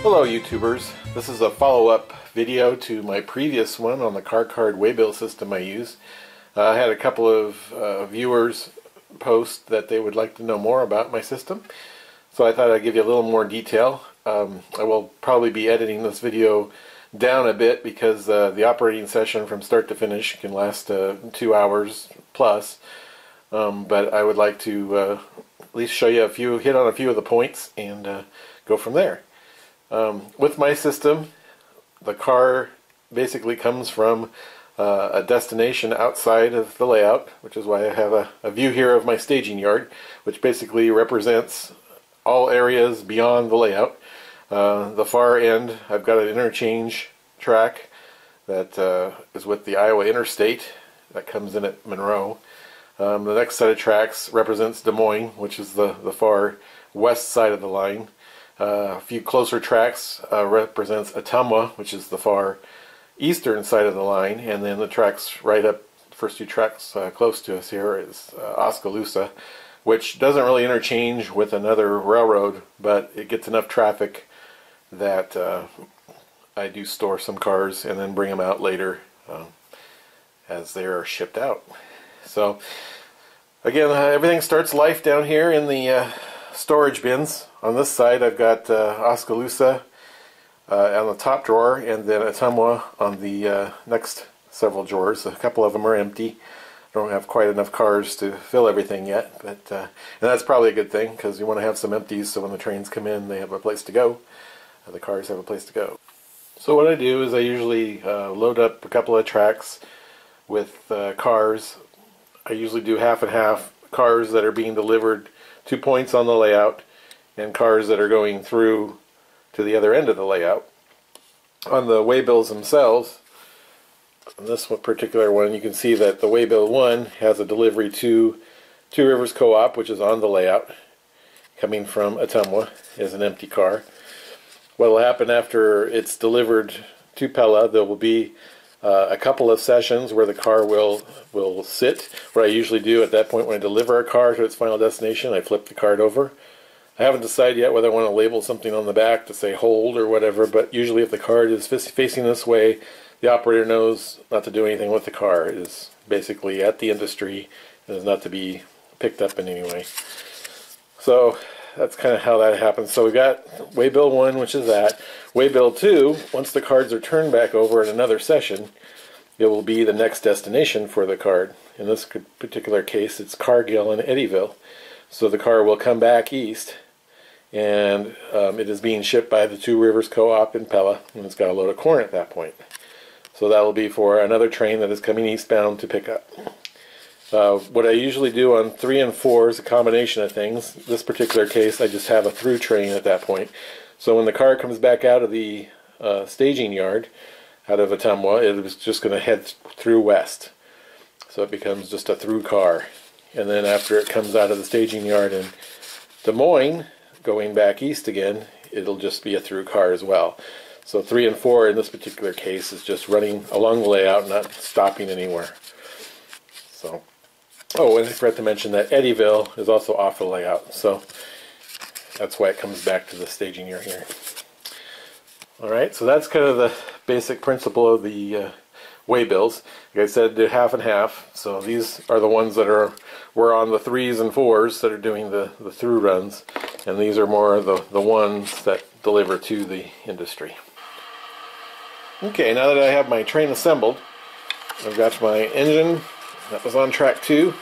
Hello YouTubers, this is a follow-up video to my previous one on the Car Card Waybill System I use. I had a couple of viewers post that they would like to know more about my system, so I thought I'd give you a little more detail. I will probably be editing this video down a bit because the operating session from start to finish can last 2 hours plus, but I would like to at least show you hit on a few of the points and go from there. With my system, the car basically comes from a destination outside of the layout, which is why I have a view here of my staging yard, which basically represents all areas beyond the layout. The far end, I've got an interchange track that is with the Iowa Interstate that comes in at Monroe. The next set of tracks represents Des Moines, which is the far west side of the line. A few closer tracks represents Ottumwa, which is the far eastern side of the line, and then the tracks right up, first two tracks close to us here is Oskaloosa, which doesn't really interchange with another railroad, but it gets enough traffic that I do store some cars and then bring them out later as they are shipped out. So again, everything starts life down here in the storage bins. On this side I've got Oskaloosa on the top drawer, and then Ottumwa on the next several drawers. A couple of them are empty. I don't have quite enough cars to fill everything yet, but and that's probably a good thing, because you want to have some empties so when the trains come in they have a place to go. The cars have a place to go. So what I do is I usually load up a couple of tracks with cars. I usually do half and half, cars that are being delivered to points on the layout and cars that are going through to the other end of the layout. On the waybills themselves, on this particular one, you can see that the waybill 1 has a delivery to Two Rivers Co-op, which is on the layout, coming from Ottumwa, is an empty car. What will happen after it's delivered to Pella, there will be a couple of sessions where the car will sit. What I usually do at that point when I deliver a car to its final destination, I flip the card over. I haven't decided yet whether I want to label something on the back to say hold or whatever, but usually if the card is facing this way, the operator knows not to do anything with the car. It is basically at the industry and is not to be picked up in any way. So that's kind of how that happens. So we got waybill 1, which is that. Waybill 2, once the cards are turned back over in another session, it will be the next destination for the card. In this particular case, it's Cargill and Eddyville. So the car will come back east, and it is being shipped by the Two Rivers Co-op in Pella, and it's got a load of corn at that point. So that will be for another train that is coming eastbound to pick up. What I usually do on 3 and 4 is a combination of things. This particular case, I just have a through train at that point. So when the car comes back out of the staging yard, out of Ottumwa, it is just going to head through west. So it becomes just a through car. And then after it comes out of the staging yard in Des Moines, going back east again, it'll just be a through car as well. So 3 and 4 in this particular case is just running along the layout, not stopping anywhere. So, oh, and I forgot to mention that Eddyville is also off the layout, so that's why it comes back to the staging yard here. Alright, so that's kind of the basic principle of the waybills. Like I said, they're half and half, so these are the ones that were on the 3s and 4s that are doing the through runs, and these are more the ones that deliver to the industry. Okay, now that I have my train assembled, I've got my engine that was on track 2,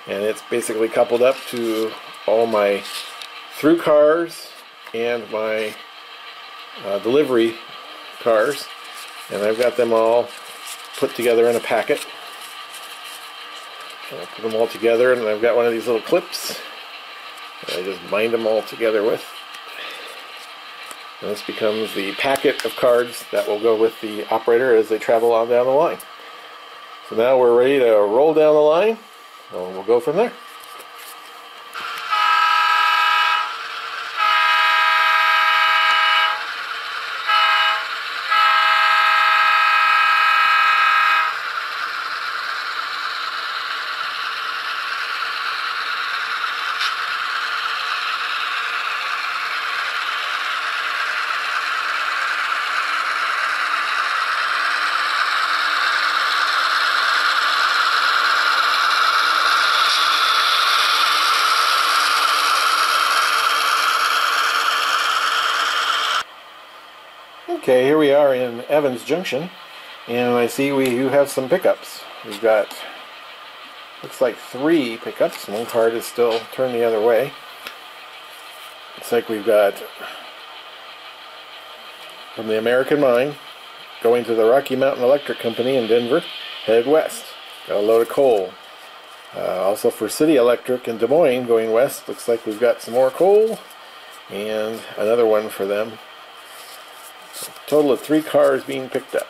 and it's basically coupled up to all my through cars and my delivery cars, and I've got them all put together in a packet. And I put them all together, and I've got one of these little clips that I just bind them all together with. And this becomes the packet of cards that will go with the operator as they travel on down the line. So now we're ready to roll down the line, and we'll go from there. Okay, here we are in Evans Junction, and I see we do have some pickups. We've got, looks like 3 pickups. One card is still turned the other way. Looks like we've got from the American Mine going to the Rocky Mountain Electric Company in Denver, headed west. Got a load of coal. Also for City Electric in Des Moines going west, looks like we've got some more coal and another one for them. Total of 3 cars being picked up.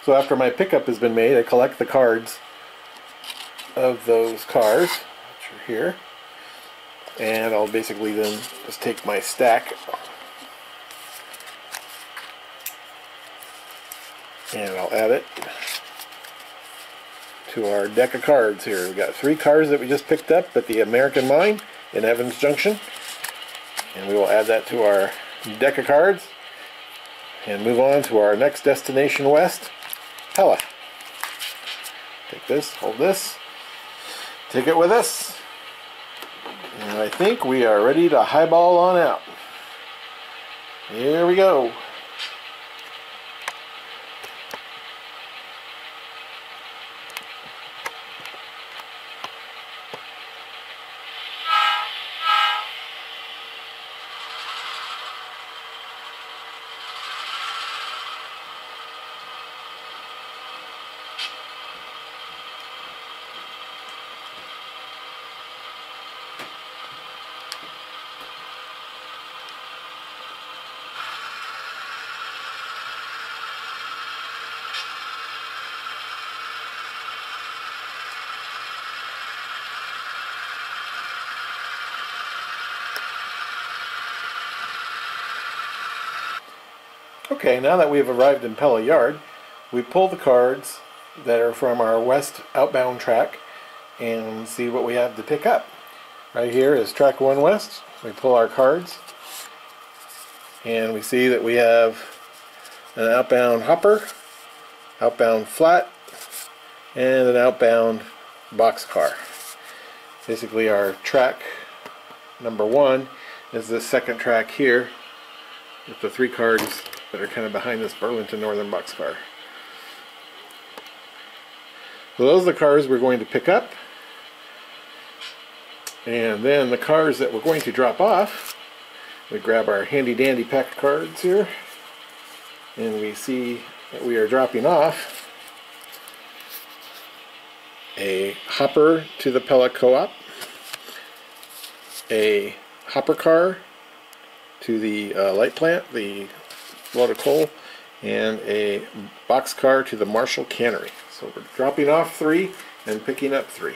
So after my pickup has been made, I collect the cards of those cars, which are here, and I'll basically then just take my stack and I'll add it to our deck of cards here. We've got 3 cars that we just picked up at the American Mine in Evans Junction, and we will add that to our deck of cards and move on to our next destination west, Pella. Take this, hold this, take it with us, and I think we are ready to highball on out. Here we go. Okay, now that we've arrived in Pella Yard, we pull the cards that are from our west outbound track and see what we have to pick up. Right here is track 1 west. We pull our cards and we see that we have an outbound hopper, outbound flat, and an outbound boxcar. Basically our track number 1 is this second track here with the 3 cards that are kind of behind this Burlington Northern boxcar. So those are the cars we're going to pick up, and then the cars that we're going to drop off, we grab our handy dandy pack of cards here, and we see that we are dropping off a hopper to the Pella Co-op, a hopper car to the light plant, the load of coal, and a boxcar to the Marshall cannery. So we're dropping off 3 and picking up 3.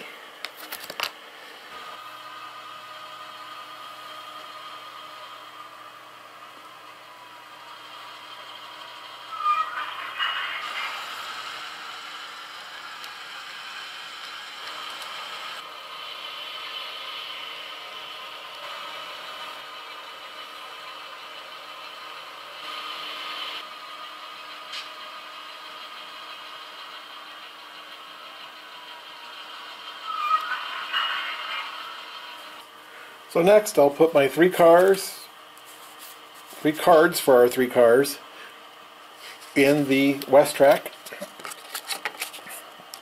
So next I'll put my 3 cards for our 3 cars in the West Track,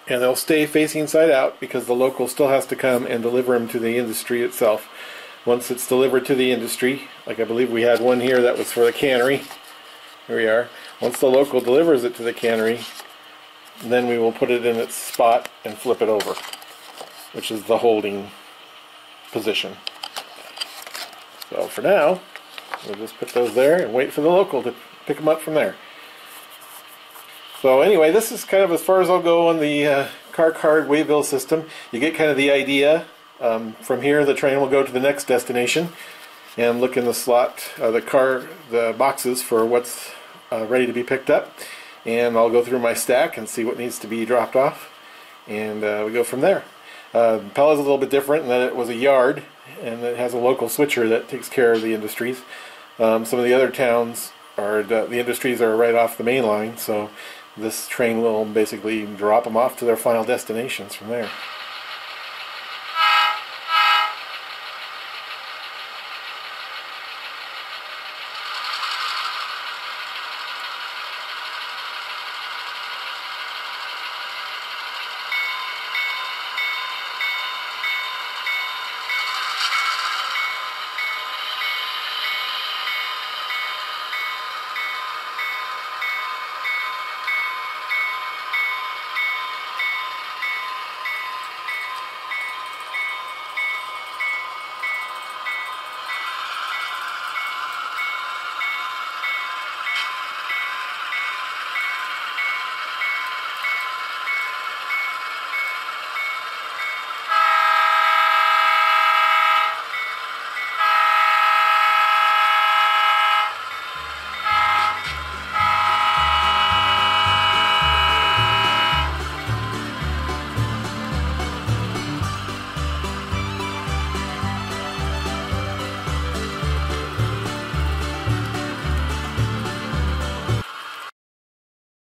and they'll stay facing side out because the local still has to come and deliver them to the industry itself. Once it's delivered to the industry, like I believe we had one here that was for the cannery, here we are, once the local delivers it to the cannery, then we will put it in its spot and flip it over, which is the holding position. So for now, we'll just put those there and wait for the local to pick them up from there. So anyway, this is kind of as far as I'll go on the Car Card Waybill System. You get kind of the idea. From here, the train will go to the next destination and look in the slot, the boxes for what's ready to be picked up. And I'll go through my stack and see what needs to be dropped off. And we go from there. Pella's a little bit different in that it was a yard, and it has a local switcher that takes care of the industries. Some of the other towns are the industries are right off the main line, so this train will basically drop them off to their final destinations from there.